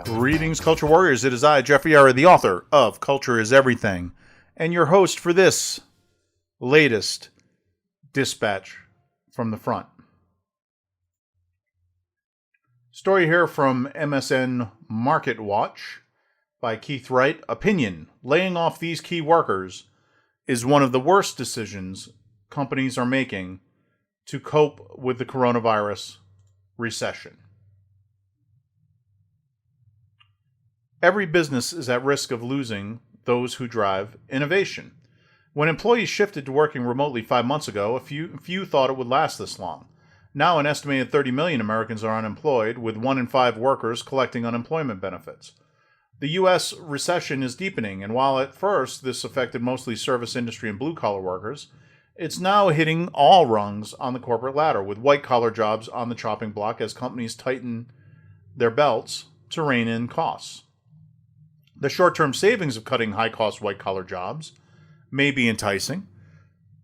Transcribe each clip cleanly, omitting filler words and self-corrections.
Greetings, Culture Warriors. It is I, Jeffrey Arra, the author of Culture is Everything, and your host for this latest dispatch from the front. Story here from MSN Market Watch by Keith Wright. Opinion: laying off these key workers is one of the worst decisions companies are making to cope with the coronavirus recession. Every business is at risk of losing those who drive innovation. When employees shifted to working remotely 5 months ago, a few thought it would last this long. Now an estimated 30 million Americans are unemployed, with 1 in 5 workers collecting unemployment benefits. The U.S. recession is deepening, and while at first this affected mostly service industry and blue-collar workers, it's now hitting all rungs on the corporate ladder, with white-collar jobs on the chopping block as companies tighten their belts to rein in costs. The short-term savings of cutting high-cost white-collar jobs may be enticing,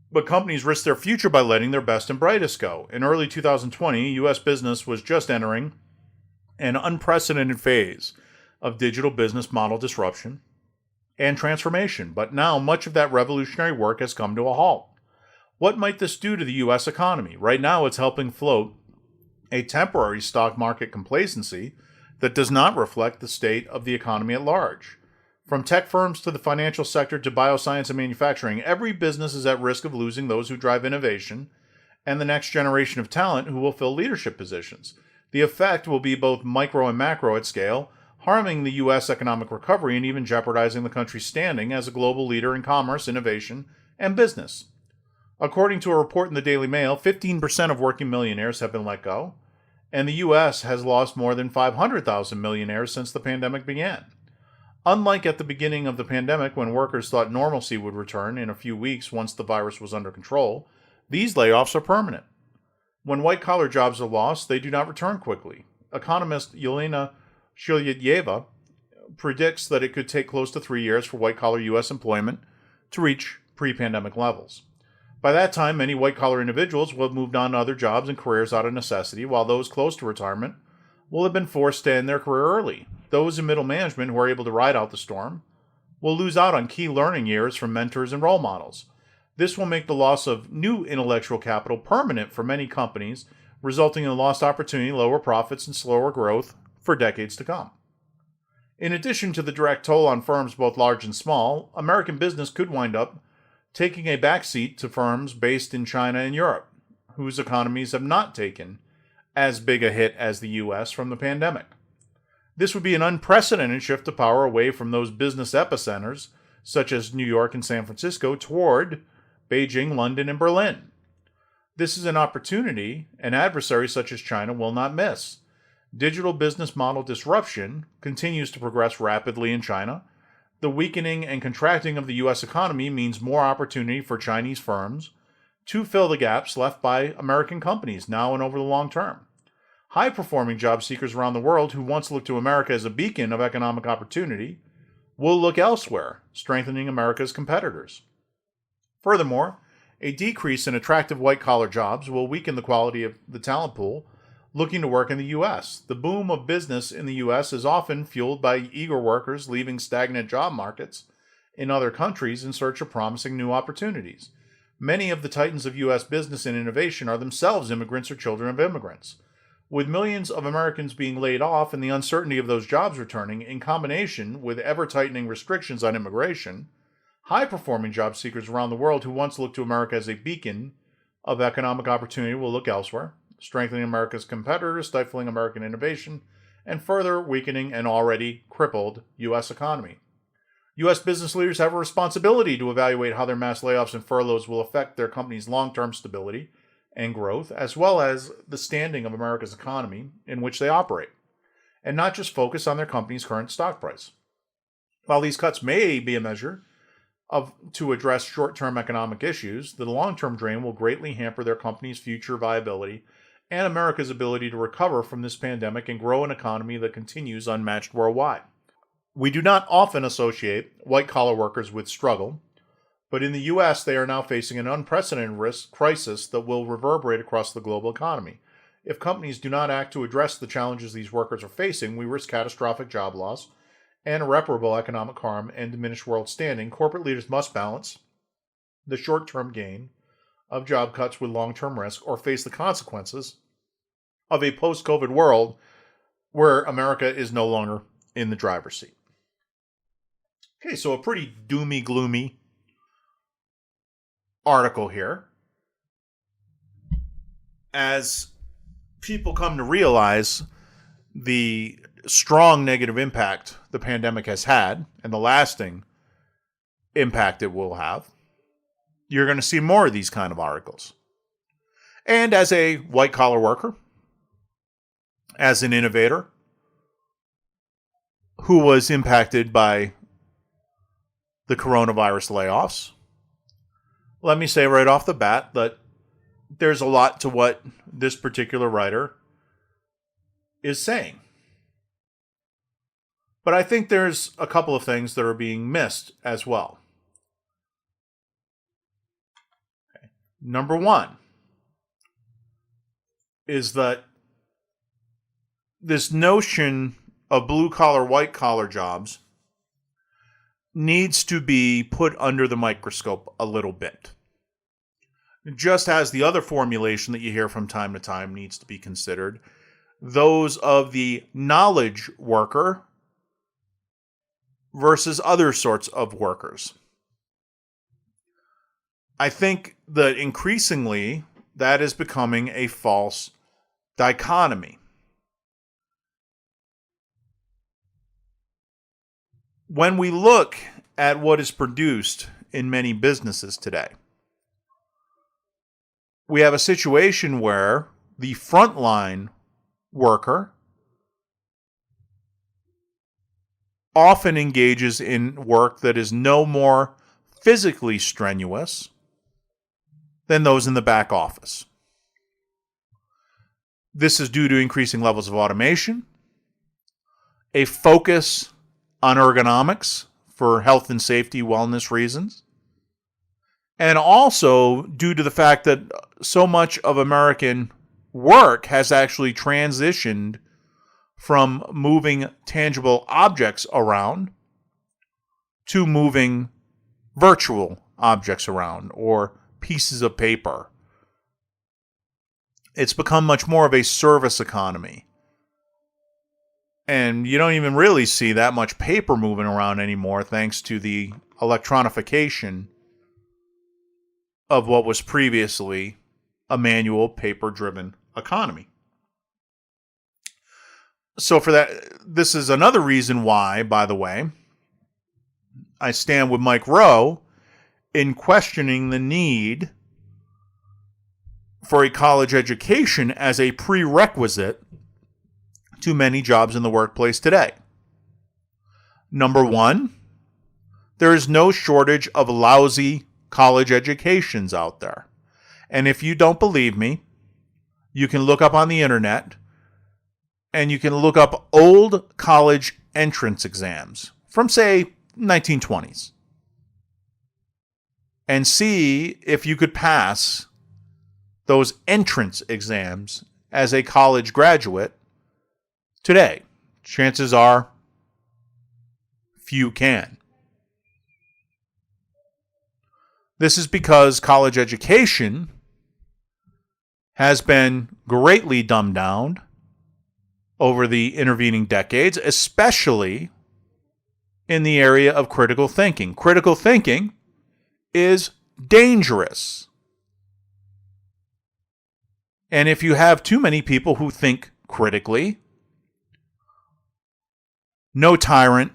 but companies risk their future by letting their best and brightest go. In early 2020, U.S. business was just entering an unprecedented phase of digital business model disruption and transformation, but now much of that revolutionary work has come to a halt. What might this do to the U.S. economy? Right now, it's helping float a temporary stock market complacency that does not reflect the state of the economy at large. From tech firms to the financial sector to bioscience and manufacturing, every business is at risk of losing those who drive innovation and the next generation of talent who will fill leadership positions. The effect will be both micro and macro at scale, harming the U.S. economic recovery and even jeopardizing the country's standing as a global leader in commerce, innovation, and business. According to a report in the Daily Mail, 15% of working millionaires have been let go, and the U.S. has lost more than 500,000 millionaires since the pandemic began. Unlike at the beginning of the pandemic, when workers thought normalcy would return in a few weeks once the virus was under control, these layoffs are permanent. When white-collar jobs are lost, they do not return quickly. Economist Yelena Shulyatyeva predicts that it could take close to 3 years for white-collar U.S. employment to reach pre-pandemic levels. By that time, many white-collar individuals will have moved on to other jobs and careers out of necessity, while those close to retirement will have been forced to end their career early. Those in middle management who are able to ride out the storm will lose out on key learning years from mentors and role models. This will make the loss of new intellectual capital permanent for many companies, resulting in a lost opportunity, lower profits, and slower growth for decades to come. In addition to the direct toll on firms both large and small, American business could wind up taking a backseat to firms based in China and Europe, whose economies have not taken as big a hit as the U.S. from the pandemic. This would be an unprecedented shift of power away from those business epicenters, such as New York and San Francisco, toward Beijing, London, and Berlin. This is an opportunity an adversary such as China will not miss. Digital business model disruption continues to progress rapidly in China. The weakening and contracting of the U.S. economy means more opportunity for Chinese firms to fill the gaps left by American companies now and over the long term. High-performing job seekers around the world who once looked to America as a beacon of economic opportunity will look elsewhere, strengthening America's competitors. Furthermore, a decrease in attractive white-collar jobs will weaken the quality of the talent pool looking to work in the U.S. The boom of business in the U.S. is often fueled by eager workers leaving stagnant job markets in other countries in search of promising new opportunities. Many of the titans of U.S. business and innovation are themselves immigrants or children of immigrants. With millions of Americans being laid off and the uncertainty of those jobs returning, in combination with ever-tightening restrictions on immigration, high-performing job seekers around the world who once looked to America as a beacon of economic opportunity will look elsewhere, strengthening America's competitors, stifling American innovation, and further weakening an already crippled U.S. economy. U.S. business leaders have a responsibility to evaluate how their mass layoffs and furloughs will affect their company's long-term stability and growth, as well as the standing of America's economy in which they operate, and not just focus on their company's current stock price. While these cuts may be a measure to address short-term economic issues, the long-term drain will greatly hamper their company's future viability and America's ability to recover from this pandemic and grow an economy that continues unmatched worldwide. We do not often associate white-collar workers with struggle, But in the U.S., they are now facing an unprecedented crisis that will reverberate across the global economy. If companies do not act to address the challenges these workers are facing, we risk catastrophic job loss and irreparable economic harm and diminished world standing. Corporate leaders must balance the short-term gain of job cuts with long-term risk, or face the consequences of a post-COVID world where America is no longer in the driver's seat. Okay, so a pretty doomy, gloomy article here. As people come to realize the strong negative impact the pandemic has had and the lasting impact it will have, you're going to see more of these kind of articles. And as a white-collar worker, as an innovator who was impacted by the coronavirus layoffs, let me say right off the bat that there's a lot to what this particular writer is saying. But I think there's a couple of things that are being missed as well. Okay. Number one is that this notion of blue-collar, white-collar jobs needs to be put under the microscope a little bit. Just as the other formulation that you hear from time to time needs to be considered, those of the knowledge worker versus other sorts of workers. I think that increasingly that is becoming a false dichotomy. When we look at what is produced in many businesses today, we have a situation where the frontline worker often engages in work that is no more physically strenuous than those in the back office. This is due to increasing levels of automation, a focus on ergonomics for health and safety, wellness reasons, and also due to the fact that so much of American work has actually transitioned from moving tangible objects around to moving virtual objects around or pieces of paper. It's become much more of a service economy. And you don't even really see that much paper moving around anymore thanks to the electronification of what was previously a manual, paper-driven economy. So for that, this is another reason why, by the way, I stand with Mike Rowe in questioning the need for a college education as a prerequisite to many jobs in the workplace today. Number one, there is no shortage of lousy college educations out there. And if you don't believe me, you can look up on the internet and you can look up old college entrance exams from, say, 1920s and see if you could pass those entrance exams as a college graduate today. Chances are few can. This is because college education has been greatly dumbed down over the intervening decades, especially in the area of critical thinking. Critical thinking is dangerous. And if you have too many people who think critically, no tyrant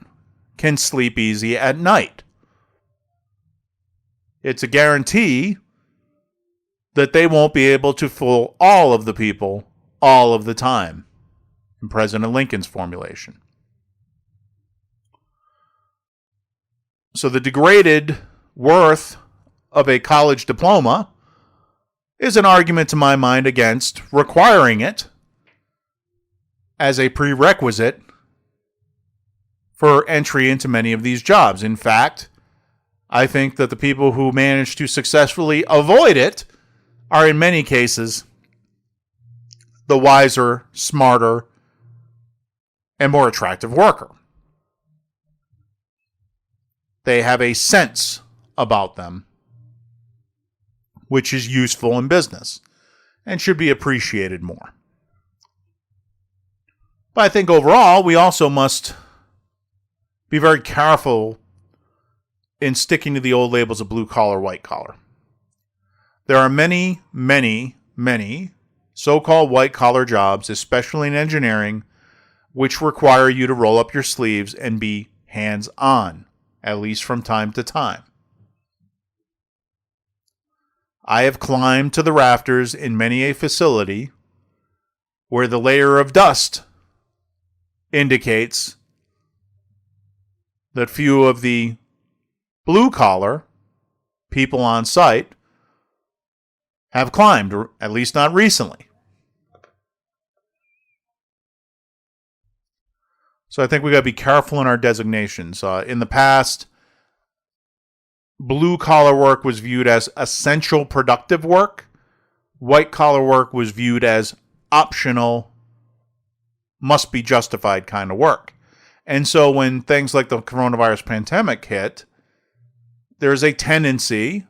can sleep easy at night. It's a guarantee that they won't be able to fool all of the people all of the time, in President Lincoln's formulation. So the degraded worth of a college diploma is an argument to my mind against requiring it as a prerequisite for entry into many of these jobs. In fact, I think that the people who manage to successfully avoid it are in many cases the wiser, smarter, and more attractive worker. They have a sense about them, which is useful in business and should be appreciated more. But I think overall, we also must be very careful in sticking to the old labels of blue collar, white collar. There are many, many, many so-called white collar jobs, especially in engineering, which require you to roll up your sleeves and be hands-on, at least from time to time. I have climbed to the rafters in many a facility where the layer of dust indicates that few of the blue-collar people on site have climbed, or at least not recently. So I think we got to be careful in our designations. In the past, blue-collar work was viewed as essential productive work. White-collar work was viewed as optional, must-be justified kind of work. And so when things like the coronavirus pandemic hit, there's a tendency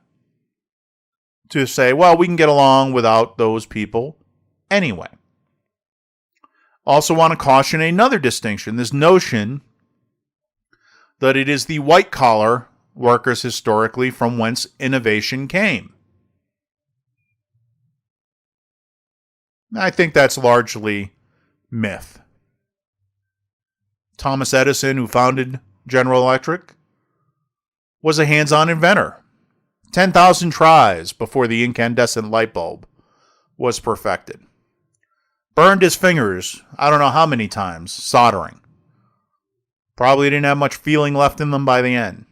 to say, well, we can get along without those people anyway. Also want to caution another distinction, this notion that it is the white-collar workers historically from whence innovation came. I think that's largely myth. Thomas Edison, who founded General Electric, was a hands-on inventor. 10,000 tries before the incandescent light bulb was perfected. Burned his fingers, I don't know how many times, soldering. Probably didn't have much feeling left in them by the end.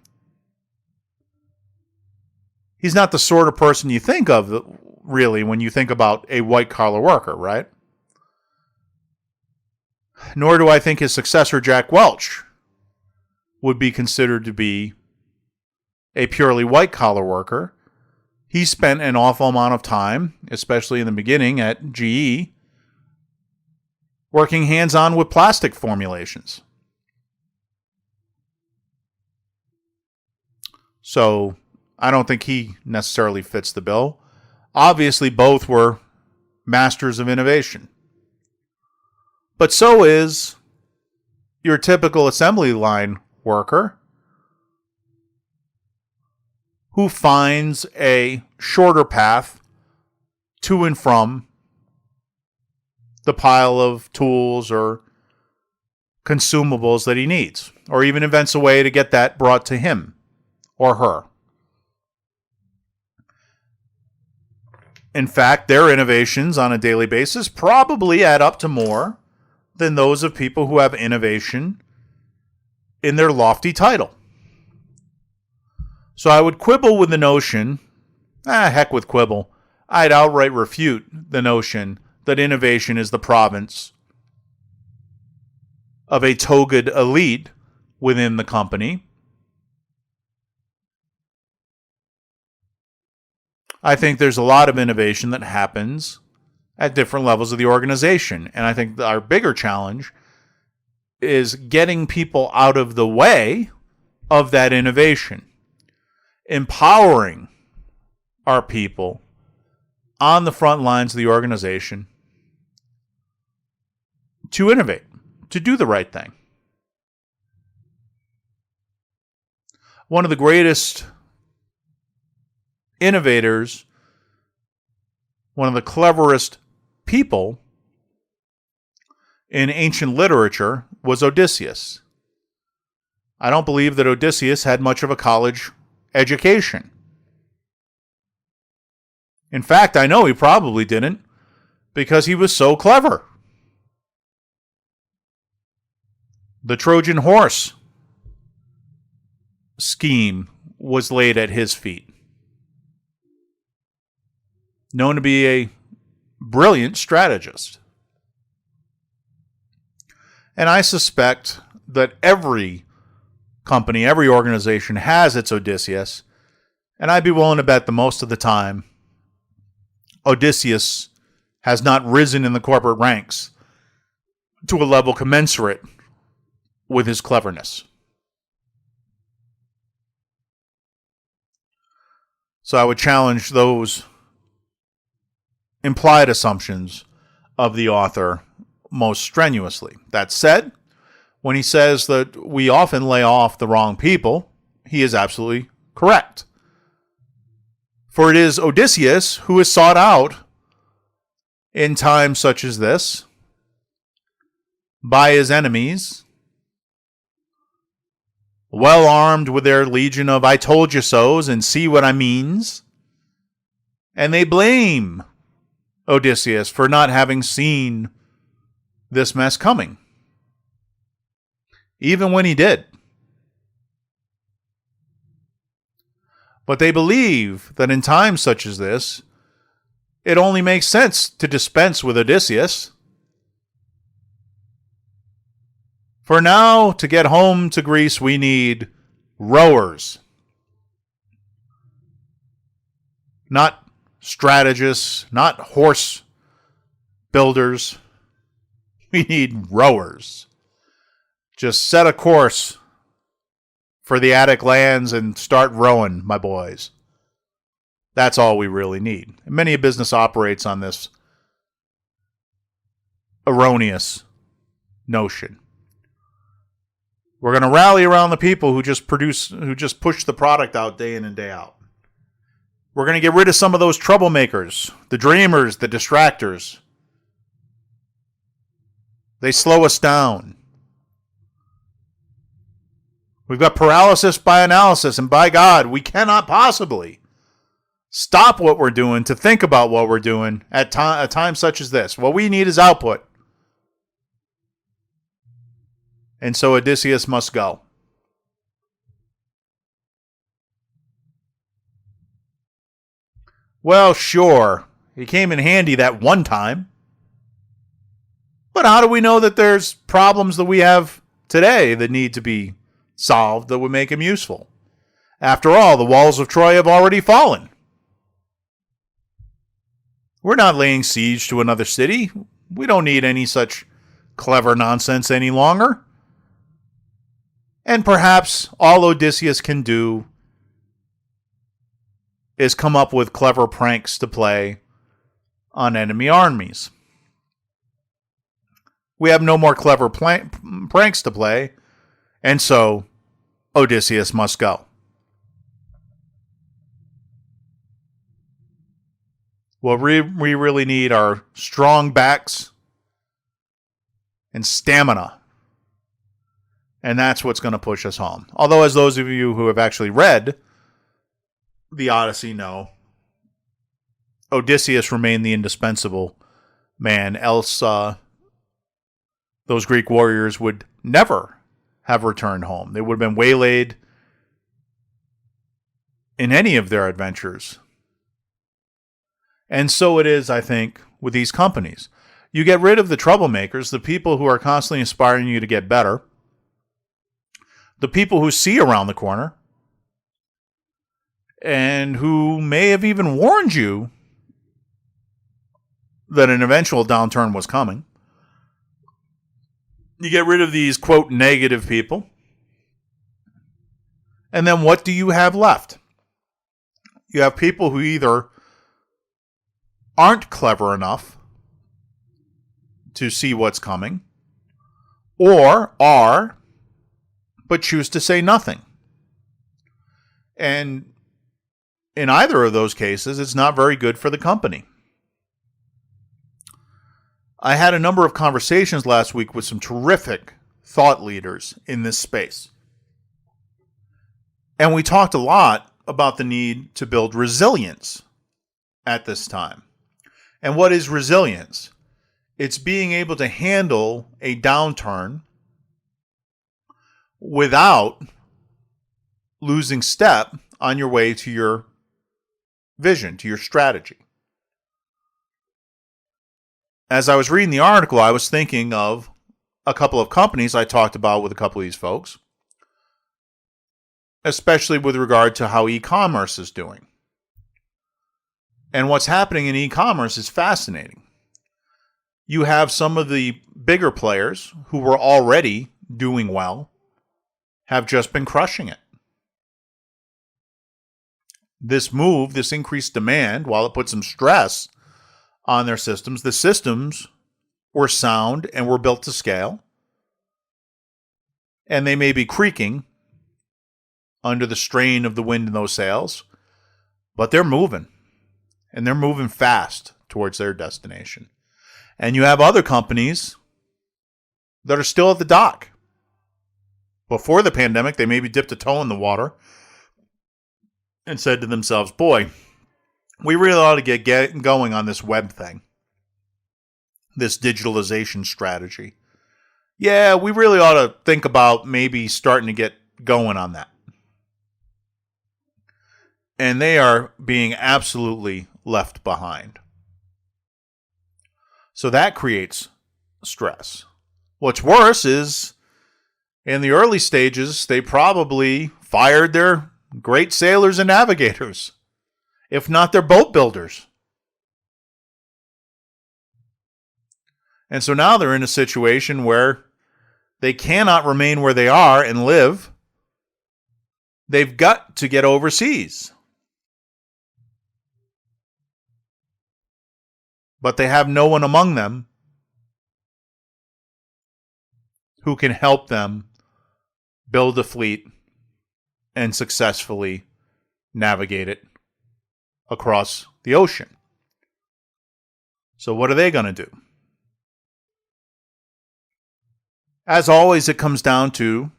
He's not the sort of person you think of, really, when you think about a white-collar worker, right? Nor do I think his successor, Jack Welch, would be considered to be a purely white-collar worker. He spent an awful amount of time, especially in the beginning at GE, working hands-on with plastic formulations. So I don't think he necessarily fits the bill. Obviously, both were masters of innovation. But so is your typical assembly line worker who finds a shorter path to and from the pile of tools or consumables that he needs, or even invents a way to get that brought to him or her. In fact, their innovations on a daily basis probably add up to more than those of people who have innovation in their lofty title. So I would quibble with the notion, heck with quibble, I'd outright refute the notion that innovation is the province of a togaed elite within the company. I think there's a lot of innovation that happens at different levels of the organization. And I think our bigger challenge is getting people out of the way of that innovation. Empowering our people on the front lines of the organization to innovate, to do the right thing. One of the greatest innovators, one of the cleverest people in ancient literature was Odysseus. I don't believe that Odysseus had much of a college education. In fact, I know he probably didn't, because he was so clever. The Trojan horse scheme was laid at his feet. Known to be a brilliant strategist. And I suspect that every company, every organization has its Odysseus. And I'd be willing to bet that most of the time, Odysseus has not risen in the corporate ranks to a level commensurate with his cleverness. So I would challenge those implied assumptions of the author most strenuously. That said, when he says that we often lay off the wrong people, he is absolutely correct. For it is Odysseus who is sought out in times such as this by his enemies, well armed with their legion of I told you so's and see what I means, and they blame Odysseus for not having seen this mess coming, even when he did. But they believe that in times such as this, it only makes sense to dispense with Odysseus. For now, to get home to Greece, we need rowers, not strategists, not horse builders. We need rowers. Just set a course for the Attic lands and start rowing, my boys. That's all we really need. And many a business operates on this erroneous notion. We're going to rally around the people who just push the product out day in and day out. We're going to get rid of some of those troublemakers, the dreamers, the distractors. They slow us down. We've got paralysis by analysis, and by God, we cannot possibly stop what we're doing to think about what we're doing at a time such as this. What we need is output. And so Odysseus must go. Well, sure, he came in handy that one time. But how do we know that there's problems that we have today that need to be solved that would make him useful? After all, the walls of Troy have already fallen. We're not laying siege to another city. We don't need any such clever nonsense any longer. And perhaps all Odysseus can do is come up with clever pranks to play on enemy armies. We have no more clever pranks to play, and so Odysseus must go. What we really need are strong backs and stamina. And that's what's going to push us home. Although, as those of you who have actually read the Odyssey know, Odysseus remained the indispensable man, else those Greek warriors would never have returned home. They would have been waylaid in any of their adventures. And so it is, I think, with these companies. You get rid of the troublemakers, the people who are constantly inspiring you to get better, the people who see around the corner, and who may have even warned you that an eventual downturn was coming. You get rid of these, quote, negative people. And then what do you have left? You have people who either aren't clever enough to see what's coming, or are, but choose to say nothing. And in either of those cases, it's not very good for the company. I had a number of conversations last week with some terrific thought leaders in this space. And we talked a lot about the need to build resilience at this time. And what is resilience? It's being able to handle a downturn without losing step on your way to your vision, to your strategy. As I was reading the article, I was thinking of a couple of companies I talked about with a couple of these folks especially with regard to how e-commerce is doing. And what's happening in e-commerce is fascinating. You have some of the bigger players who were already doing well have just been crushing it. This move, this increased demand, while it put some stress on their systems, the systems were sound and were built to scale. And they may be creaking under the strain of the wind in those sails, but they're moving. And they're moving fast towards their destination. And you have other companies that are still at the dock. Before the pandemic, they maybe dipped a toe in the water and said to themselves, boy, we really ought to get going on this web thing, this digitalization strategy. Yeah, we really ought to think about maybe starting to get going on that. And they are being absolutely left behind. So that creates stress. What's worse is, in the early stages, they probably fired their great sailors and navigators, if not their boat builders. And so now they're in a situation where they cannot remain where they are and live. They've got to get overseas. But they have no one among them who can help them build a fleet and successfully navigate it across the ocean. So what are they going to do? As always, it comes down to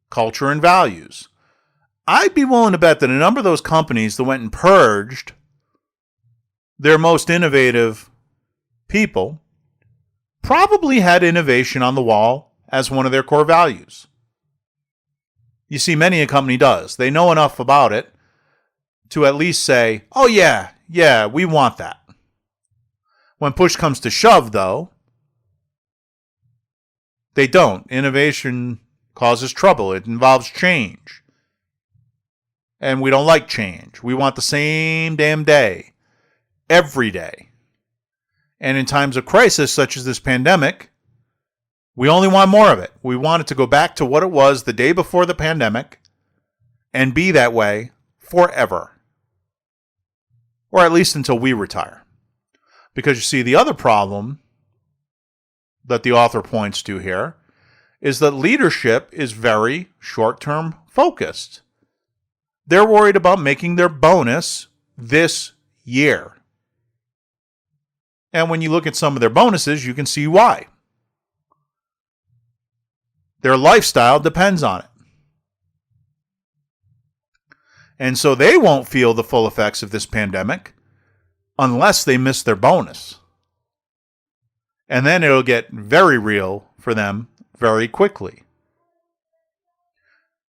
culture and values. I'd be willing to bet that a number of those companies that went and purged their most innovative people probably had innovation on the wall as one of their core values. You see, many a company does. They know enough about it to at least say, oh yeah, we want that. When push comes to shove, though, they don't. Innovation causes trouble. It involves change. And we don't like change. We want the same damn day, every day. And in times of crisis, such as this pandemic, we only want more of it. We want it to go back to what it was the day before the pandemic and be that way forever. Or at least until we retire. Because you see, the other problem that the author points to here is that leadership is very short-term focused. They're worried about making their bonus this year. And when you look at some of their bonuses, you can see why. Their lifestyle depends on it. And so they won't feel the full effects of this pandemic unless they miss their bonus. And then it'll get very real for them very quickly.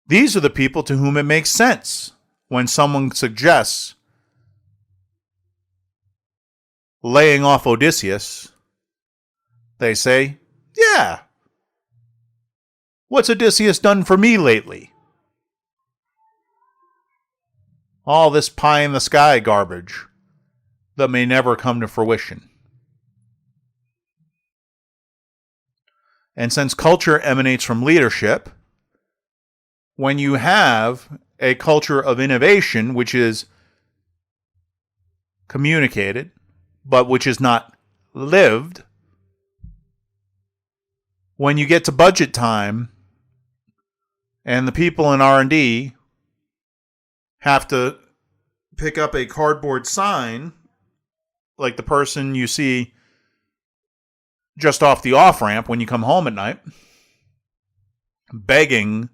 These are the people to whom it makes sense when someone suggests laying off Odysseus. They say, yeah, what's Odysseus done for me lately? All this pie in the sky garbage that may never come to fruition. And since culture emanates from leadership, when you have a culture of innovation, which is communicated, but which is not lived, when you get to budget time and the people in R&D have to pick up a cardboard sign like the person you see just off the off-ramp when you come home at night, begging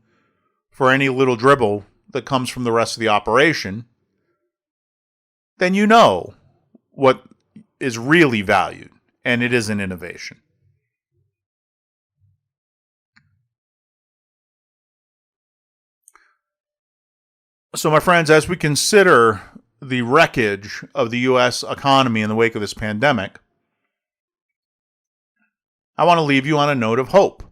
for any little dribble that comes from the rest of the operation, then you know what is really valued, and it is an innovation. So, my friends, as we consider the wreckage of the U.S. economy in the wake of this pandemic, I want to leave you on a note of hope.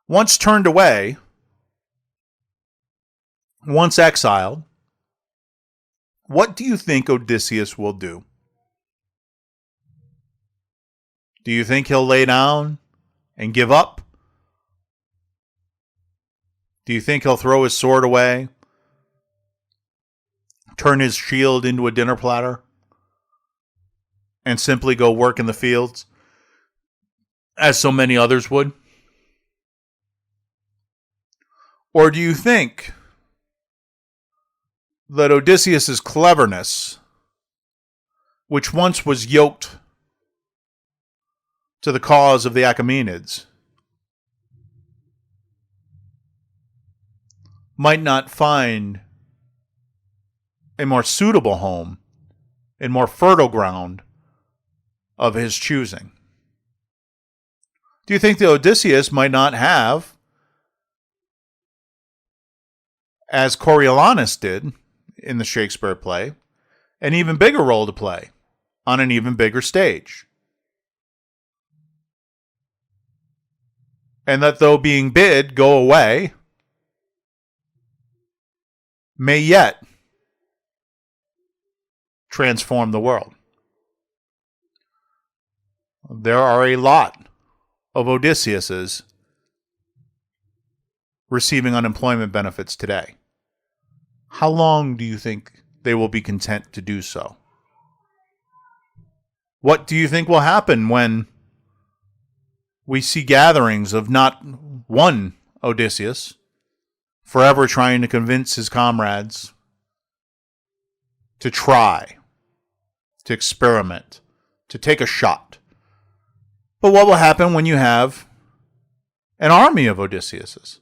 Once turned away, once exiled, what do you think Odysseus will do? Do you think he'll lay down and give up? Do you think he'll throw his sword away, turn his shield into a dinner platter, and simply go work in the fields, as so many others would? Or do you think that Odysseus' cleverness, which once was yoked to the cause of the Achaemenids, might not find a more suitable home and more fertile ground of his choosing? Do you think that Odysseus might not have, as Coriolanus did in the Shakespeare play, an even bigger role to play on an even bigger stage? And that though being bid go away, may yet transform the world. There are a lot of Odysseus's receiving unemployment benefits today. How long do you think they will be content to do so? What do you think will happen when we see gatherings of not one Odysseus forever trying to convince his comrades to try, to experiment, to take a shot? But what will happen when you have an army of Odysseus's?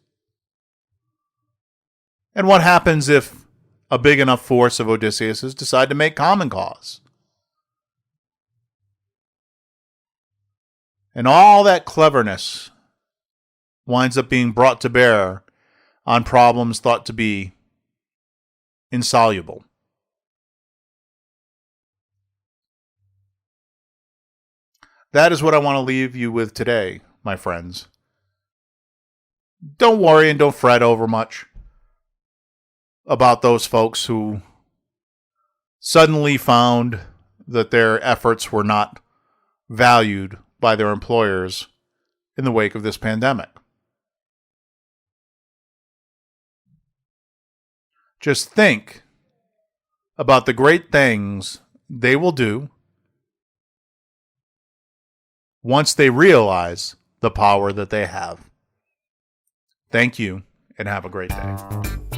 And what happens if a big enough force of Odysseus's decide to make common cause? And all that cleverness winds up being brought to bear on problems thought to be insoluble. That is what I want to leave you with today, my friends. Don't worry and don't fret over much about those folks who suddenly found that their efforts were not valued by their employers in the wake of this pandemic. Just think about the great things they will do once they realize the power that they have. Thank you, and have a great day.